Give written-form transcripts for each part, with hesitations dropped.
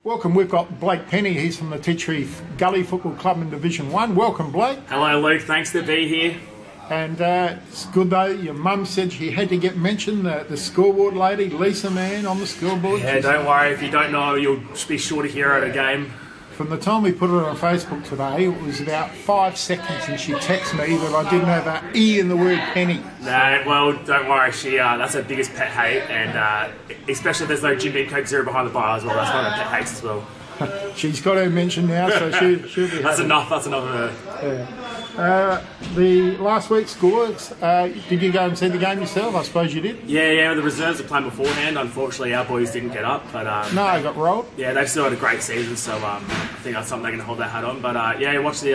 Welcome, we've got Blake Penney. He's from the Tea Gully Football Club in Division 1. Welcome, Blake. Hello, Luke. Thanks to be here. And it's good though, your mum said she had to get mentioned, the scoreboard lady, Lisa Man, on the scoreboard. Yeah, don't worry. If you don't know, you'll be sure to hear her at a game. From the time we put it on Facebook today, it was about 5 seconds and she texted me that I didn't have an E in the word penny. No, well, don't worry. That's her biggest pet hate, and especially if there's no Jim Beam Coke Zero behind the bar as well. That's one of her pet hates as well. She's got her mention now, so she'll be That's happy. enough. That's enough of her. Yeah. The last week's scores, did you go and see the game yourself? I suppose you did. Yeah, the reserves are playing beforehand. Unfortunately, our boys didn't get up, but No, I got rolled. yeah, they've still had a great season, so I think that's something they can hold their hat on. But yeah, watch the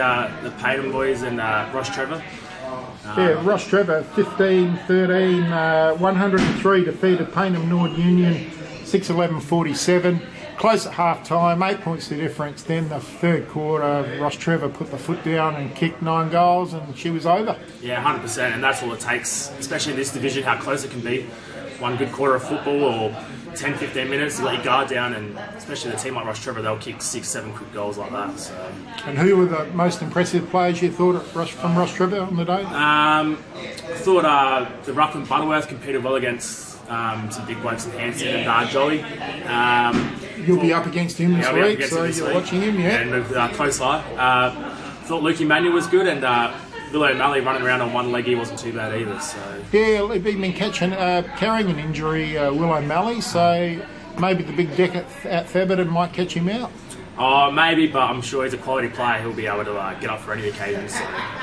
Payneham boys and Rostrevor. Yeah, Rostrevor 15-13, 103 defeated Payneham Union 6-11-47. Close at half time, 8 points the difference. Then the third quarter, Rostrevor put the foot down and kicked 9 goals, and she was over. Yeah, 100%, and that's all it takes, especially in this division, how close it can be. One good quarter of football or 10-15 minutes, you let your guard down, and especially the team like Rostrevor, they'll kick 6-7 quick goals like that. So. And who were the most impressive players you thought from Rostrevor on the day? I thought the Ruckman Butterworth competed well against some big blokes in Hanson and Gully. You'll be up against him this week, so you're watching him, yeah? And with close eye. Thought Lukey Manuel was good, and Will O'Malley running around on one leg, he wasn't too bad either. So. Yeah, he's been carrying an injury, Will O'Malley, so maybe the big deck at Theberton might catch him out. Oh, maybe, but I'm sure he's a quality player. He'll be able to get up for any occasion. So.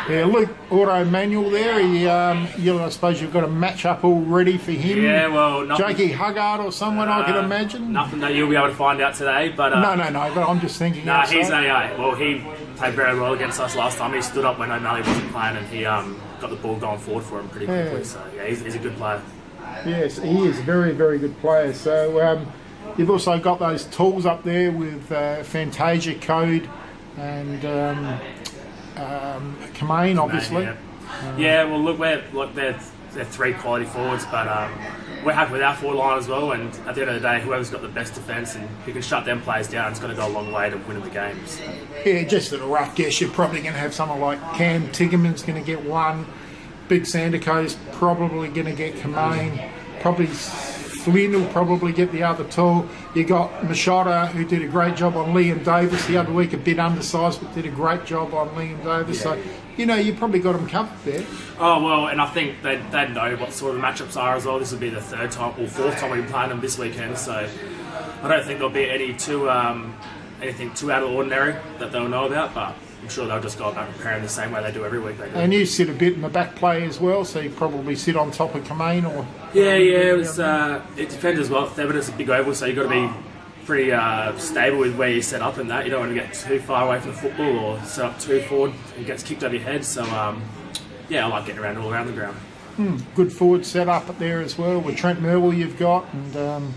Yeah, Luke Auto Manual there. I suppose you've got a match up all ready for him. Yeah, well, Jakey Huggard or someone, I can imagine. Nothing that you'll be able to find out today, but no. But I'm just thinking. No, he's he played very well against us last time. He stood up when O'Malley wasn't playing, and he got the ball going forward for him pretty quickly. So yeah, he's a good player. Yes, he is a very, very good player. So. You've also got those tools up there with Fantasia Code and Kamane, obviously. Yeah, well, look, they're 3 quality forwards, but we're happy with our forward line as well. And at the end of the day, whoever's got the best defence and who can shut them players down, it's going to go a long way to winning the game. So. Yeah, just at a rough guess, you're probably going to have someone like Cam Tiggerman's going to get 1. Big Sandico's probably going to get Kamane. Probably Flynn will probably get the other 2. You got Machado, who did a great job on Liam Davis the other week, a bit undersized, but did a great job on Liam Davis. Yeah. So, you probably got them covered there. Oh, well, and I think they'd know what sort of matchups are as well. This will be the 3rd time or 4th time we've been playing them this weekend, so I don't think there'll be anything too out of the ordinary that they'll know about, but I'm sure they'll just go about preparing the same way they do every week. They do. And you sit a bit in the back play as well, so you probably sit on top of Kamane or... Yeah, it depends as well. Theberton's a big oval, so you've got to be pretty stable with where you set up and that. You don't want to get too far away from the football or set up too forward and gets kicked over your head. So, I like getting around all around the ground. Good forward set up up there as well with Trent Merwell you've got, and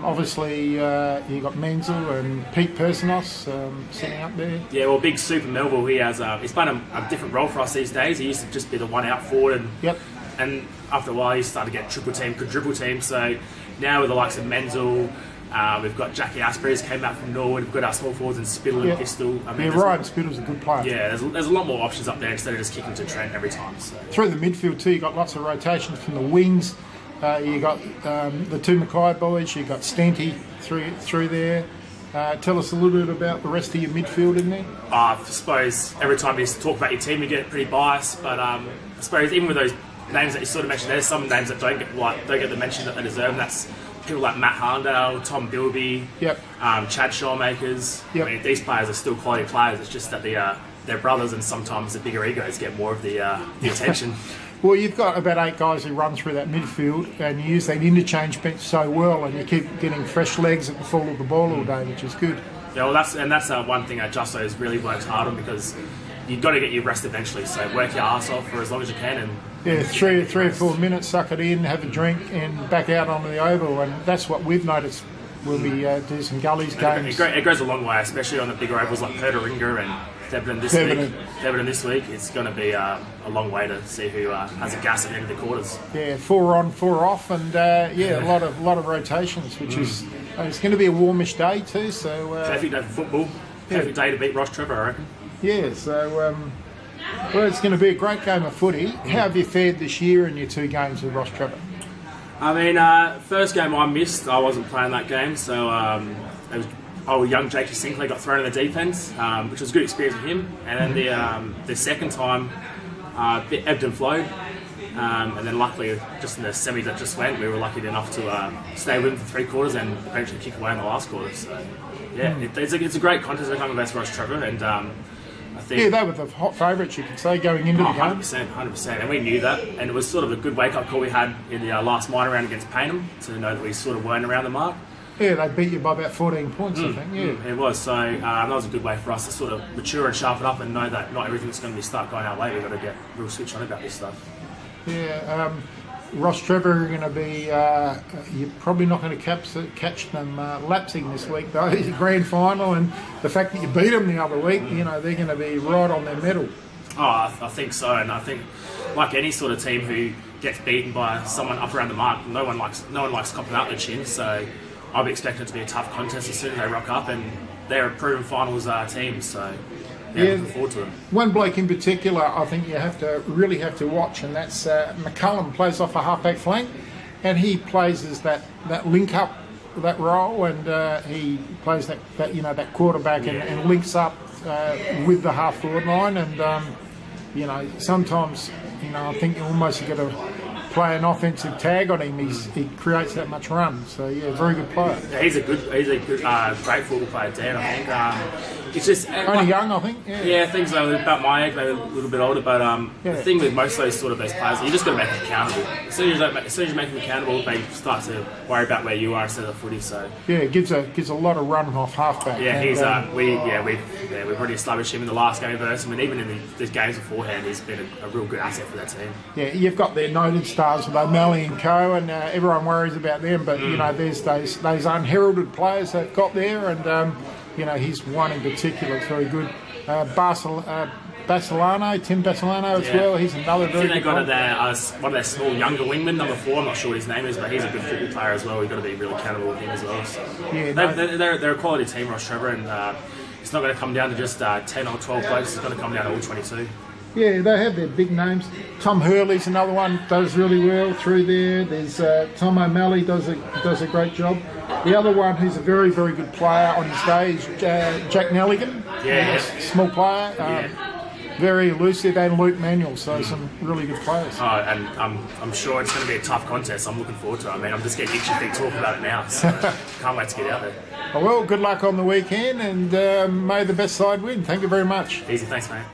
obviously you've got Menzel and Pete Personos sitting up there. Yeah, well, big Super Melville, he's playing a different role for us these days. He used to just be the one out forward, and after a while he started to get triple team, quadruple team. So now with the likes of Menzel, we've got Jackie Asprey's came out from Norwood. We've got our small forwards in Spittle and Pistol. Ryan Spittle's a good player. Yeah, there's a lot more options up there instead of just kicking to Trent every time. So. Through the midfield too, you got lots of rotations from the wings. You got the 2 Mackay boys. You got Stanty through there. Tell us a little bit about the rest of your midfield in there. I suppose every time you talk about your team, you get pretty biased. But I suppose even with those names that you sort of mentioned, there's some names that don't get the mention that they deserve. And that's people like Matt Harndale, Tom Bilby, Chad Shawmakers. I mean, these players are still quality players. It's just that they're brothers, and sometimes the bigger egos get more of the attention. Well, you've got about 8 guys who run through that midfield, and you use that interchange bench so well, and you keep getting fresh legs at the fall of the ball all day, which is good. Yeah, well, that's one thing that Justo's really works hard on, because you've got to get your rest eventually. So work your arse off for as long as you can, and 3 or 4 minutes, suck it in, have a drink, and back out onto the oval. And that's what we've noticed when we do some Gullies games. It goes a long way, especially on the bigger ovals like Pertaringa and Theberton this week, it's going to be a long way to see who has a gas at the end of the quarters. Yeah, 4 on, 4 off, and a lot of rotations, which is it's going to be a warmish day too. So perfect day for football. Perfect day to beat Rostrevor, I reckon. Yeah, so well, it's going to be a great game of footy. How have you fared this year in your 2 games with Rostrevor? I mean, first game I missed. I wasn't playing that game, so young Jakey Sinclair got thrown in the deep end, which was a good experience with him. And then the second time, a bit ebbed and flowed. And then luckily, just in the semi that just went, we were lucky enough to stay with him for 3 quarters and eventually kick away in the last quarter. So, yeah, it's a great contest we're coming against Rostrevor, and I think they were the hot favourites, you could say, going into the game. 100%, and we knew that, and it was sort of a good wake-up call we had in the last minor round against Payneham to know that we sort of weren't around the mark. Yeah, they beat you by about 14 points, I think. Yeah, it was. So that was a good way for us to sort of mature and sharpen up and know that not everything's going to be start going our way. We've got to get real switch on about this stuff. Yeah, Rostrevor are going to be. You're probably not going to catch them lapsing this week, though. It's a grand final, and the fact that you beat them the other week, they're going to be right on their medal. Oh, I think so, and I think like any sort of team who gets beaten by someone up around the mark, no one likes copping out the chin. So I'll be expecting it to be a tough contest as soon as they rock up, and they're a proven finals team. So. Yeah, looking forward to them. One bloke in particular I think you really have to watch, and that's McCullum. Plays off a halfback flank, and he plays as that link up, that role, and he plays that quarterback and links up with the half forward line, and sometimes I think you almost got to play an offensive tag on him. He creates that much run, so yeah, very good player. Yeah, he's a great football player, Dan. I think it's just only young, I think. Yeah, things are about my age, maybe a little bit older. But the thing with most of those sort of those players, you just got to make them accountable. As soon as you make them accountable, they start to worry about where you are instead of footy. So yeah, it gives a lot of run off halfback. Yeah, he's we've already established him in the last game versus him, and even in the games beforehand, he's been a real good asset for that team. Yeah, you've got their noted stars with O'Malley and co, and everyone worries about them. But there's those unheralded players they've got there, and he's one in particular. It's very good. Basilano, Tim Basilano as well. He's another very good player. I think they got one of their small younger wingmen, number 4. I'm not sure what his name is, but he's a good football player as well. We've got to be really accountable with him as well. So. Yeah, they're a quality team, Rostrevor, and it's not going to come down to just 10 or 12 blokes. It's going to come down to all 22. Yeah, they have their big names. Tom Hurley's another one, does really well through there. There's Tom O'Malley does a great job. The other one who's a very, very good player on his day is Jack Nelligan. Yeah. Small player, very elusive, and Luke Manuel, so some really good players. Oh, and I'm sure it's going to be a tough contest. I'm looking forward to it. I mean, I'm just getting itchy feet talking about it now, so can't wait to get out there. Well, good luck on the weekend, and may the best side win. Thank you very much. Easy, thanks, mate.